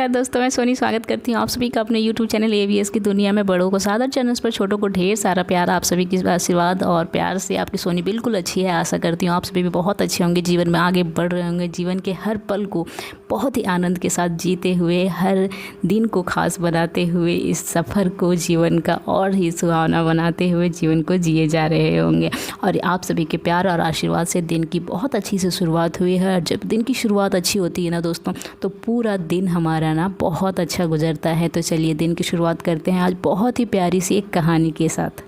नमस्कार दोस्तों, मैं सोनी स्वागत करती हूँ आप सभी का अपने YouTube चैनल AVS की दुनिया में। बड़ों को सादर चैनल्स पर, छोटों को ढेर सारा प्यार। आप सभी की आशीर्वाद और प्यार से आपकी सोनी बिल्कुल अच्छी है। आशा करती हूँ आप सभी भी बहुत अच्छे होंगे, जीवन में आगे बढ़ रहे होंगे, जीवन के हर पल को बहुत ही आनंद के साथ जीते हुए, हर दिन को खास बनाते हुए, इस सफ़र को जीवन का और ही सुहावना बनाते हुए जीवन को जिए जा रहे होंगे। और आप सभी के प्यार और आशीर्वाद से दिन की बहुत अच्छी से शुरुआत हुई है। और जब दिन की शुरुआत अच्छी होती है ना दोस्तों, तो पूरा दिन हमारा ना बहुत अच्छा गुजरता है। तो चलिए दिन की शुरुआत करते हैं आज बहुत ही प्यारी सी एक कहानी के साथ।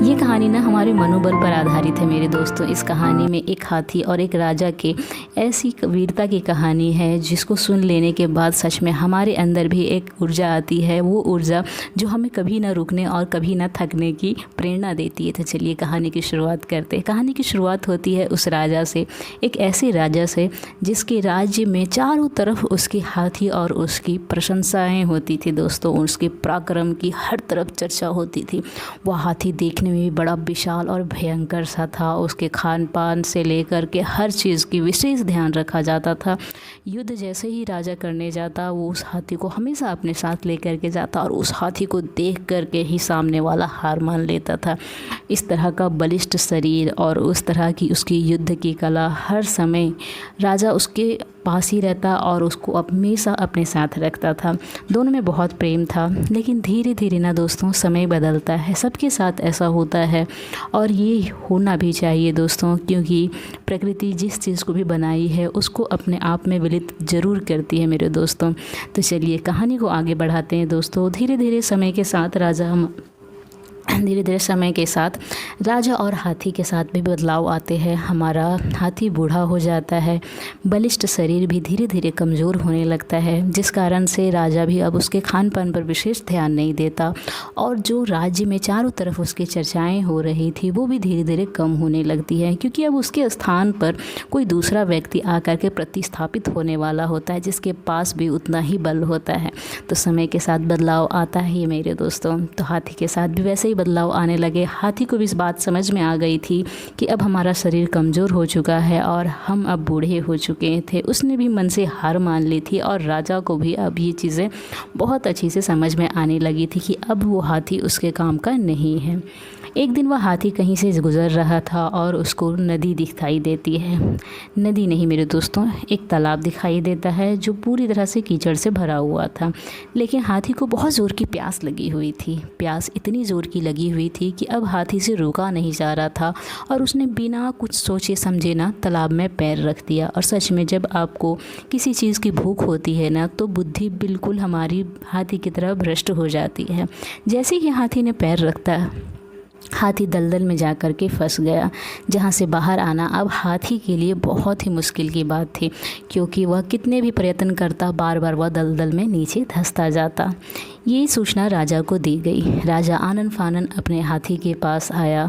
ये कहानी ना हमारे मनोबल पर आधारित है मेरे दोस्तों। इस कहानी में एक हाथी और एक राजा के ऐसी वीरता की कहानी है जिसको सुन लेने के बाद सच में हमारे अंदर भी एक ऊर्जा आती है, वो ऊर्जा जो हमें कभी ना रुकने और कभी ना थकने की प्रेरणा देती है। तो चलिए कहानी की शुरुआत करते हैं। कहानी की शुरुआत होती है उस राजा से, एक ऐसे राजा से जिसके राज्य में चारों तरफ उसके हाथी और उसकी प्रशंसाएँ होती थी दोस्तों। उसके पराक्रम की हर तरफ चर्चा होती थी। वह हाथी देखने में भी बड़ा विशाल और भयंकर सा था। उसके खान पान से लेकर के हर चीज़ की विशेष ध्यान रखा जाता था। युद्ध जैसे ही राजा करने जाता, वो उस हाथी को हमेशा अपने साथ लेकर के जाता और उस हाथी को देख करके ही सामने वाला हार मान लेता था। इस तरह का बलिष्ठ शरीर और उस तरह की उसकी युद्ध की कला, हर समय राजा उसके पास ही रहता और उसको हमेशा अपने साथ रखता था। दोनों में बहुत प्रेम था। लेकिन धीरे धीरे ना दोस्तों समय बदलता है, सबके साथ ऐसा होता है और ये होना भी चाहिए दोस्तों, क्योंकि प्रकृति जिस चीज़ को भी बनाई है उसको अपने आप में विलित ज़रूर करती है मेरे दोस्तों। तो चलिए कहानी को आगे बढ़ाते हैं दोस्तों। धीरे धीरे समय के साथ राजा और हाथी के साथ भी बदलाव आते हैं। हमारा हाथी बूढ़ा हो जाता है, बलिष्ठ शरीर भी धीरे धीरे कमज़ोर होने लगता है, जिस कारण से राजा भी अब उसके खान पान पर विशेष ध्यान नहीं देता। और जो राज्य में चारों तरफ उसकी चर्चाएं हो रही थी वो भी धीरे धीरे कम होने लगती है, क्योंकि अब उसके स्थान पर कोई दूसरा व्यक्ति आकर के प्रतिस्थापित होने वाला होता है, जिसके पास भी उतना ही बल होता है। तो समय के साथ बदलाव आता है मेरे दोस्तों। तो हाथी के साथ भी वैसे ही बदलाव आने लगे। हाथी को भी इस बात समझ में आ गई थी कि अब हमारा शरीर कमज़ोर हो चुका है और हम अब बूढ़े हो चुके थे। उसने भी मन से हार मान ली थी और राजा को भी अब ये चीज़ें बहुत अच्छी से समझ में आने लगी थी कि अब वो हाथी उसके काम का नहीं है। एक दिन वह हाथी कहीं से गुज़र रहा था और उसको नदी दिखाई देती है। नदी नहीं मेरे दोस्तों, एक तालाब दिखाई देता है जो पूरी तरह से कीचड़ से भरा हुआ था। लेकिन हाथी को बहुत ज़ोर की प्यास लगी हुई थी। प्यास इतनी ज़ोर की लगी हुई थी कि अब हाथी से रोका नहीं जा रहा था और उसने बिना कुछ सोचे समझे ना तालाब में पैर रख दिया। और सच में जब आपको किसी चीज़ की भूख होती है ना, तो बुद्धि बिल्कुल हमारी हाथी की तरह भ्रष्ट हो जाती है। जैसे ही हाथी ने पैर रखता, हाथी दलदल में जा कर के फंस गया, जहाँ से बाहर आना अब हाथी के लिए बहुत ही मुश्किल की बात थी, क्योंकि वह कितने भी प्रयत्न करता बार बार वह दलदल में नीचे धंसता जाता। ये सूचना राजा को दी गई। राजा आनन फानन अपने हाथी के पास आया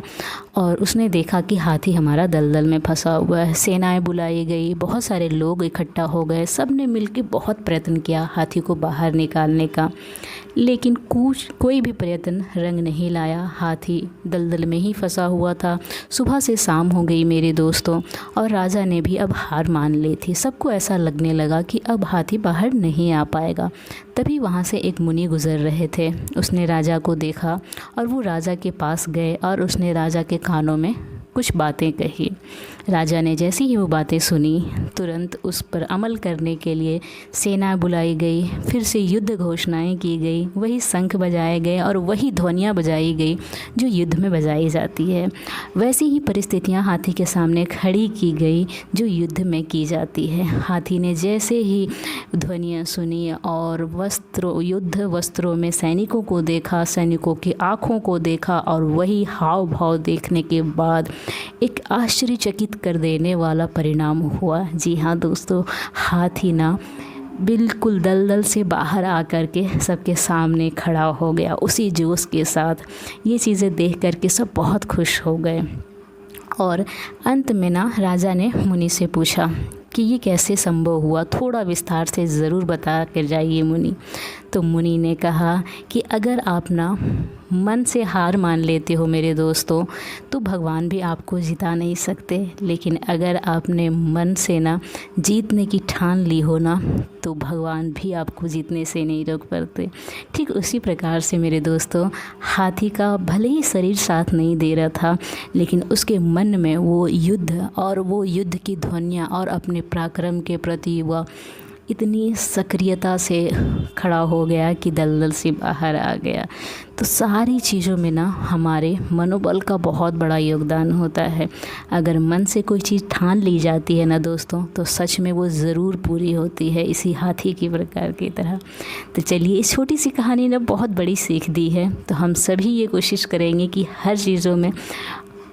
और उसने देखा कि हाथी हमारा दलदल में फंसा हुआ है। सेनाएं बुलाई गई, बहुत सारे लोग इकट्ठा हो गए, सब ने मिलकर बहुत प्रयत्न किया हाथी को बाहर निकालने का, लेकिन कोई भी प्रयत्न रंग नहीं लाया। हाथी दलदल में ही फंसा हुआ था। सुबह से शाम हो गई मेरे दोस्तों और राजा ने भी अब हार मान ली थी। सबको ऐसा लगने लगा कि अब हाथी बाहर नहीं आ पाएगा। तभी वहाँ से एक मुनि गुजर रहे थे। उसने राजा को देखा और वो राजा के पास गए और उसने राजा के कानों में कुछ बातें कही। राजा ने जैसी ही वो बातें सुनी, तुरंत उस पर अमल करने के लिए सेना बुलाई गई। फिर से युद्ध घोषणाएं की गई, वही शंख बजाए गए और वही ध्वनियाँ बजाई गई जो युद्ध में बजाई जाती है। वैसी ही परिस्थितियां हाथी के सामने खड़ी की गई जो युद्ध में की जाती है। हाथी ने जैसे ही ध्वनियाँ सुनी और युद्ध वस्त्रों में सैनिकों को देखा, सैनिकों की आँखों को देखा और वही हाव भाव देखने के बाद एक आश्चर्यचकित कर देने वाला परिणाम हुआ। जी हाँ दोस्तों, हाथी ना बिल्कुल दलदल से बाहर आकर के सबके सामने खड़ा हो गया उसी जोश के साथ। ये चीज़ें देख कर के सब बहुत खुश हो गए और अंत में ना राजा ने मुनि से पूछा कि ये कैसे संभव हुआ, थोड़ा विस्तार से ज़रूर बता कर जाइए मुनि। तो मुनि ने कहा कि अगर आप ना मन से हार मान लेते हो मेरे दोस्तों, तो भगवान भी आपको जिता नहीं सकते, लेकिन अगर आपने मन से ना जीतने की ठान ली हो ना, तो भगवान भी आपको जीतने से नहीं रोक पाते। ठीक उसी प्रकार से मेरे दोस्तों, हाथी का भले ही शरीर साथ नहीं दे रहा था, लेकिन उसके मन में वो युद्ध की ध्वनियाँ और अपने पराक्रम के प्रति वह इतनी सक्रियता से खड़ा हो गया कि दलदल से बाहर आ गया। तो सारी चीज़ों में ना हमारे मनोबल का बहुत बड़ा योगदान होता है। अगर मन से कोई चीज़ ठान ली जाती है ना दोस्तों, तो सच में वो ज़रूर पूरी होती है, इसी हाथी की प्रकार की तरह। तो चलिए, इस छोटी सी कहानी ने बहुत बड़ी सीख दी है। तो हम सभी ये कोशिश करेंगे कि हर चीज़ों में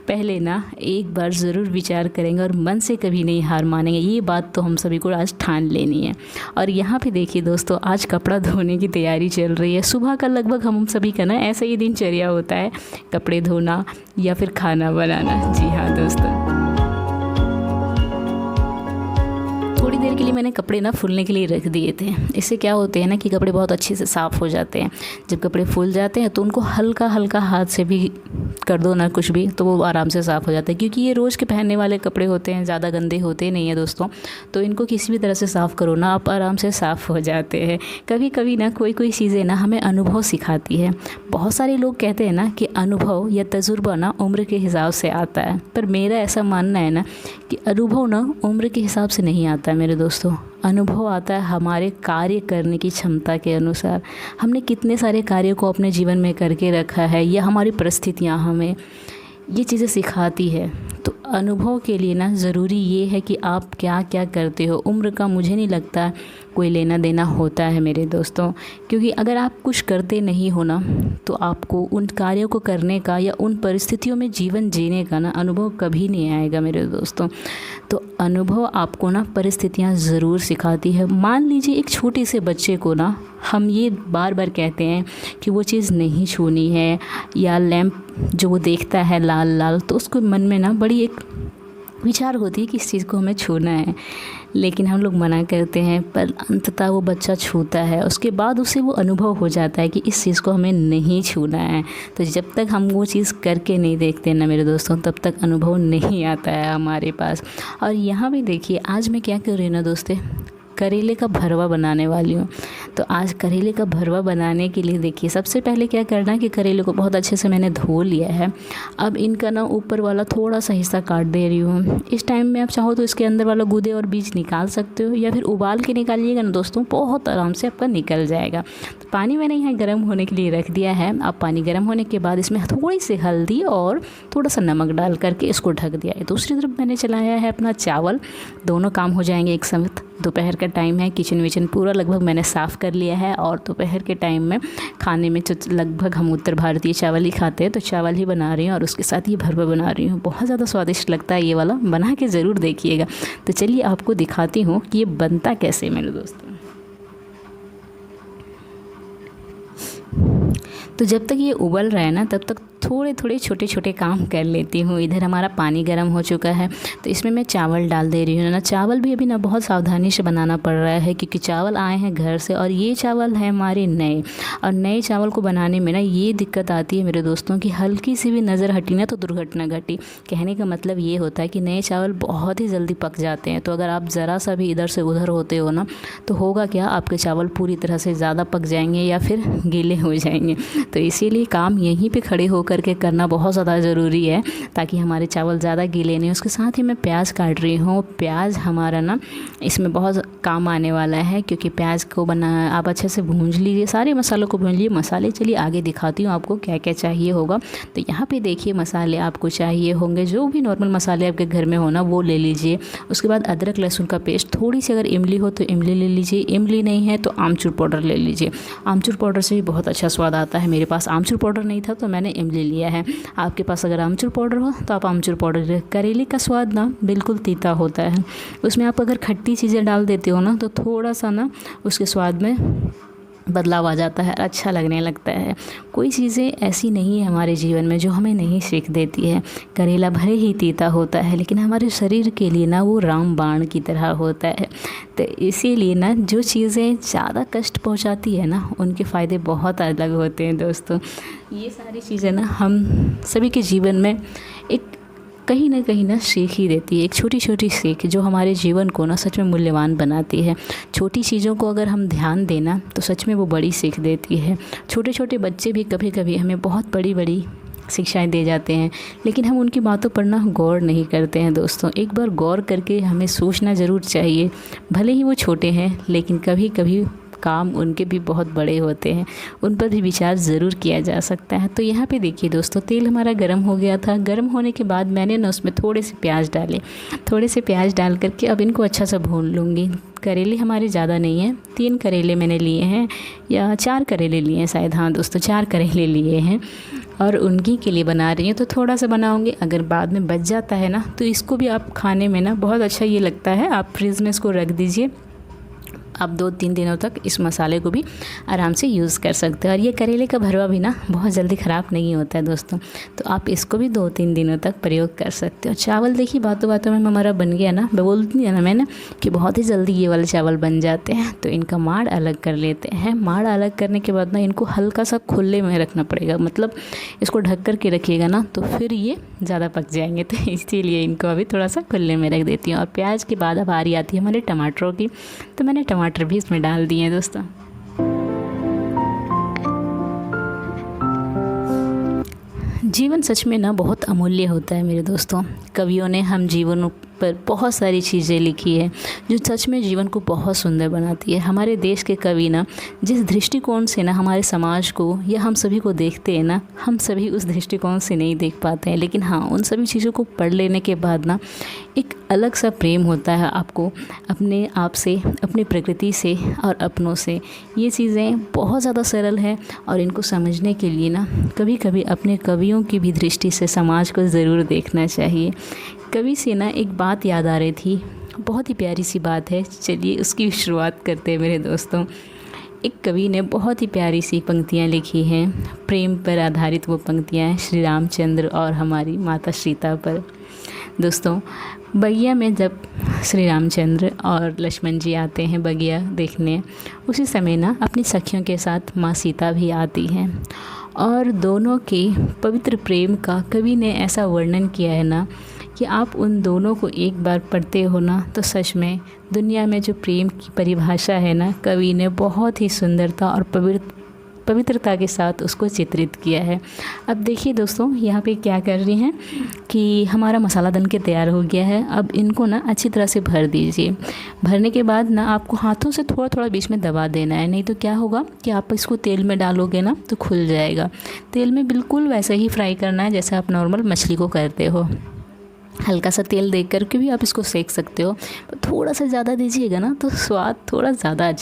पहले ना एक बार ज़रूर विचार करेंगे और मन से कभी नहीं हार मानेंगे। ये बात तो हम सभी को आज ठान लेनी है। और यहाँ पे देखिए दोस्तों, आज कपड़ा धोने की तैयारी चल रही है। सुबह का लगभग हम सभी का ना ऐसा ही दिनचर्या होता है, कपड़े धोना या फिर खाना बनाना। जी हाँ दोस्तों, थोड़ी देर के लिए मैंने कपड़े ना फूलने के लिए रख दिए थे। इससे क्या होते हैं ना कि कपड़े बहुत अच्छे से साफ़ हो जाते हैं। जब कपड़े फूल जाते हैं तो उनको हल्का हल्का हाथ से भी कर दो ना कुछ भी, तो वो आराम से साफ़ हो जाता है, क्योंकि ये रोज़ के पहनने वाले कपड़े होते हैं, ज़्यादा गंदे होते नहीं हैं दोस्तों। तो इनको किसी भी तरह से साफ़ करो ना, आप आराम से साफ़ हो जाते हैं। कभी कभी ना कोई चीज़ें ना हमें अनुभव सिखाती है। बहुत सारे लोग कहते हैं ना कि अनुभव या तजुर्बा ना उम्र के हिसाब से आता है, पर मेरा ऐसा मानना है ना कि अनुभव ना उम्र के हिसाब से नहीं आता है मेरे दोस्तों। अनुभव आता है हमारे कार्य करने की क्षमता के अनुसार। हमने कितने सारे कार्यों को अपने जीवन में करके रखा है, या हमारी परिस्थितियाँ हमें ये चीज़ें सिखाती है। तो अनुभव के लिए ना ज़रूरी ये है कि आप क्या क्या करते हो। उम्र का मुझे नहीं लगता कोई लेना देना होता है मेरे दोस्तों, क्योंकि अगर आप कुछ करते नहीं हो ना, तो आपको उन कार्यों को करने का या उन परिस्थितियों में जीवन जीने का ना अनुभव कभी नहीं आएगा मेरे दोस्तों। तो अनुभव आपको ना परिस्थितियाँ ज़रूर सिखाती है। मान लीजिए एक छोटे से बच्चे को ना हम ये बार बार कहते हैं कि वो चीज़ नहीं छूनी है, या लैंप जो वो देखता है लाल लाल, तो उसको मन में ना बड़ी एक विचार होती है कि इस चीज़ को हमें छूना है, लेकिन हम लोग मना करते हैं। पर अंततः वो बच्चा छूता है, उसके बाद उसे वो अनुभव हो जाता है कि इस चीज़ को हमें नहीं छूना है। तो जब तक हम वो चीज़ करके नहीं देखते ना मेरे दोस्तों, तब तक अनुभव नहीं आता है हमारे पास। और यहाँ भी देखिए, आज मैं क्या कर रही हूँ ना दोस्तों, करेले का भरवा बनाने वाली हूँ। तो आज करेले का भरवा बनाने के लिए देखिए, सबसे पहले क्या करना है कि करेले को बहुत अच्छे से मैंने धो लिया है। अब इनका ना ऊपर वाला थोड़ा सा हिस्सा काट दे रही हूँ। इस टाइम में आप चाहो तो इसके अंदर वाला गूदे और बीज निकाल सकते हो, या फिर उबाल के निकालिएगा ना दोस्तों, बहुत आराम से आपका निकल जाएगा। तो पानी मैंने यहाँ गर्म होने के लिए रख दिया है। अब पानी गर्म होने के बाद इसमें थोड़ी सी हल्दी और थोड़ा सा नमक डाल करके इसको ढक दिया है। दूसरी तरफ मैंने चलाया है अपना चावल। दोनों काम हो जाएंगे एक साथ। दोपहर का टाइम है, किचन विचन पूरा लगभग मैंने साफ़ कर लिया है, और दोपहर के टाइम में खाने में लगभग हम उत्तर भारतीय चावल ही खाते हैं, तो चावल ही बना रही हूँ और उसके साथ ये भरवा बना रही हूँ। बहुत ज़्यादा स्वादिष्ट लगता है ये वाला, बना के ज़रूर देखिएगा। तो चलिए आपको दिखाती हूँ कि ये बनता कैसे मेरे दोस्तों। तो जब तक ये उबल रहा है ना, तब तक थोड़े थोड़े छोटे छोटे काम कर लेती हूँ। इधर हमारा पानी गर्म हो चुका है, तो इसमें मैं चावल डाल दे रही हूँ ना। चावल भी अभी ना बहुत सावधानी से बनाना पड़ रहा है, क्योंकि चावल आए हैं घर से, और ये चावल है हमारे नए। और नए चावल को बनाने में ना ये दिक्कत आती है मेरे दोस्तों कि हल्की सी भी नज़र हटी ना तो दुर्घटना घटी। कहने का मतलब ये होता है कि नए चावल बहुत ही जल्दी पक जाते हैं। तो अगर आप ज़रा सा भी इधर से उधर होते हो ना, तो होगा क्या, आपके चावल पूरी तरह से ज़्यादा पक जाएंगे या फिर गीले हो जाएंगे। तो इसीलिए काम यहीं पे खड़े होकर के करना बहुत ज़्यादा ज़रूरी है, ताकि हमारे चावल ज़्यादा गीले नहीं। उसके साथ ही मैं प्याज काट रही हूँ। प्याज हमारा ना इसमें बहुत काम आने वाला है, क्योंकि प्याज को आप अच्छे से भूंज लीजिए, सारे मसालों को भूंज लीजिए। मसाले चलिए आगे दिखाती हूँ आपको क्या क्या चाहिए होगा। तो यहाँ पे देखिए, मसाले आपको चाहिए होंगे जो भी नॉर्मल मसाले आपके घर में हो ना, वो ले लीजिए। उसके बाद अदरक लहसुन का पेस्ट, थोड़ी सी अगर इमली हो तो इमली ले लीजिए, इमली नहीं है तो आमचूर पाउडर ले लीजिए। आमचूर पाउडर से भी बहुत अच्छा स्वाद आता है। मेरे पास आमचूर पाउडर नहीं था तो मैंने इमली लिया है। आपके पास अगर आमचूर पाउडर हो तो आप आमचूर पाउडर ले। करेले का स्वाद ना बिल्कुल तीता होता है, उसमें आप अगर खट्टी चीज़ें डाल देते हो ना, तो थोड़ा सा ना उसके स्वाद में बदलाव आ जाता है, अच्छा लगने लगता है। कोई चीज़ें ऐसी नहीं है हमारे जीवन में जो हमें नहीं सीख देती है। करेला भले ही तीता होता है लेकिन हमारे शरीर के लिए ना वो रामबाण की तरह होता है। तो इसीलिए ना जो चीज़ें ज़्यादा कष्ट पहुंचाती है ना उनके फ़ायदे बहुत अलग होते हैं दोस्तों। ये सारी चीज़ें ना हम सभी के जीवन में एक कहीं ना सीख ही देती है, एक छोटी छोटी सीख जो हमारे जीवन को ना सच में मूल्यवान बनाती है। छोटी चीज़ों को अगर हम ध्यान देना तो सच में वो बड़ी सीख देती है। छोटे छोटे बच्चे भी कभी कभी हमें बहुत बड़ी बड़ी शिक्षाएं दे जाते हैं लेकिन हम उनकी बातों पर ना गौर नहीं करते हैं दोस्तों। एक बार गौर करके हमें सोचना ज़रूर चाहिए। भले ही वो छोटे हैं लेकिन कभी कभी काम उनके भी बहुत बड़े होते हैं, उन पर भी विचार ज़रूर किया जा सकता है। तो यहाँ पे देखिए दोस्तों, तेल हमारा गर्म हो गया था। गर्म होने के बाद मैंने ना उसमें थोड़े से प्याज डाले। थोड़े से प्याज डाल करके अब इनको अच्छा सा भून लूँगी। करेले हमारे ज़्यादा नहीं हैं, 3 करेले मैंने लिए हैं या 4 करेले लिए हैं शायद। हाँ दोस्तों, 4 करेले लिए हैं और उनकी के लिए बना रही हूँ तो थोड़ा सा बनाऊँगी। अगर बाद में बच जाता है ना तो इसको भी आप खाने में ना बहुत अच्छा ये लगता है। आप फ्रिज में इसको रख दीजिए, आप 2-3 दिनों तक इस मसाले को भी आराम से यूज़ कर सकते हैं। और ये करेले का भरवा भी ना बहुत जल्दी ख़राब नहीं होता है दोस्तों, तो आप इसको भी 2-3 दिनों तक प्रयोग कर सकते हो। चावल देखिए बातों बातों में हमारा बन गया ना। मैं बोलती है ना मैंने कि बहुत ही जल्दी ये वाले चावल बन जाते हैं। तो इनका माड़ अलग कर लेते हैं। माड़ अलग करने के बाद ना इनको हल्का सा खुले में रखना पड़ेगा, मतलब इसको ढक कर के रखिएगा ना तो फिर ये ज़्यादा पक जाएंगे। तो इसीलिए इनको अभी थोड़ा सा खुले में रख देती हूँ। और प्याज के बाद अब बारी आती है हमारे टमाटरों की, तो मैंने टमाटर भी इसमें डाल दिए हैं दोस्तों। जीवन सच में ना बहुत अमूल्य होता है मेरे दोस्तों। कवियों ने हम जीवन पर बहुत सारी चीज़ें लिखी है जो सच में जीवन को बहुत सुंदर बनाती है। हमारे देश के कवि ना जिस दृष्टिकोण से ना हमारे समाज को या हम सभी को देखते हैं ना, हम सभी उस दृष्टिकोण से नहीं देख पाते हैं। लेकिन हाँ, उन सभी चीज़ों को पढ़ लेने के बाद ना एक अलग सा प्रेम होता है आपको अपने आप से, अपनी प्रकृति से और अपनों से। ये चीज़ें बहुत ज़्यादा सरल है और इनको समझने के लिए ना कभी कभी अपने कवियों की भी दृष्टि से समाज को ज़रूर देखना चाहिए। कवि से ना एक बात याद आ रही थी, बहुत ही प्यारी सी बात है। चलिए उसकी शुरुआत करते हैं मेरे दोस्तों। एक कवि ने बहुत ही प्यारी सी पंक्तियाँ लिखी हैं, प्रेम पर आधारित वो पंक्तियाँ हैं श्री रामचंद्र और हमारी माता सीता पर। दोस्तों, बगिया में जब श्री रामचंद्र और लक्ष्मण जी आते हैं बगिया देखने, उसी समय ना अपनी सखियों के साथ माँ सीता भी आती हैं और दोनों के पवित्र प्रेम का कवि ने ऐसा वर्णन किया है ना कि आप उन दोनों को एक बार पढ़ते हो ना तो सच में दुनिया में जो प्रेम की परिभाषा है ना, कवि ने बहुत ही सुंदरता और पवित्रता के साथ उसको चित्रित किया है। अब देखिए दोस्तों, यहाँ पे क्या कर रही हैं कि हमारा मसाला बन के तैयार हो गया है। अब इनको ना अच्छी तरह से भर दीजिए। भरने के बाद ना आपको हाथों से थोड़ा थोड़ा बीच में दबा देना है, नहीं तो क्या होगा कि आप इसको तेल में डालोगे ना तो खुल जाएगा। तेल में बिल्कुल वैसे ही फ्राई करना है जैसे आप नॉर्मल मछली को करते हो। हल्का सा तेल देख कर के भी आप इसको सेक सकते हो, थोड़ा सा ज़्यादा दीजिएगा ना तो स्वाद थोड़ा ज़्यादा अच्छा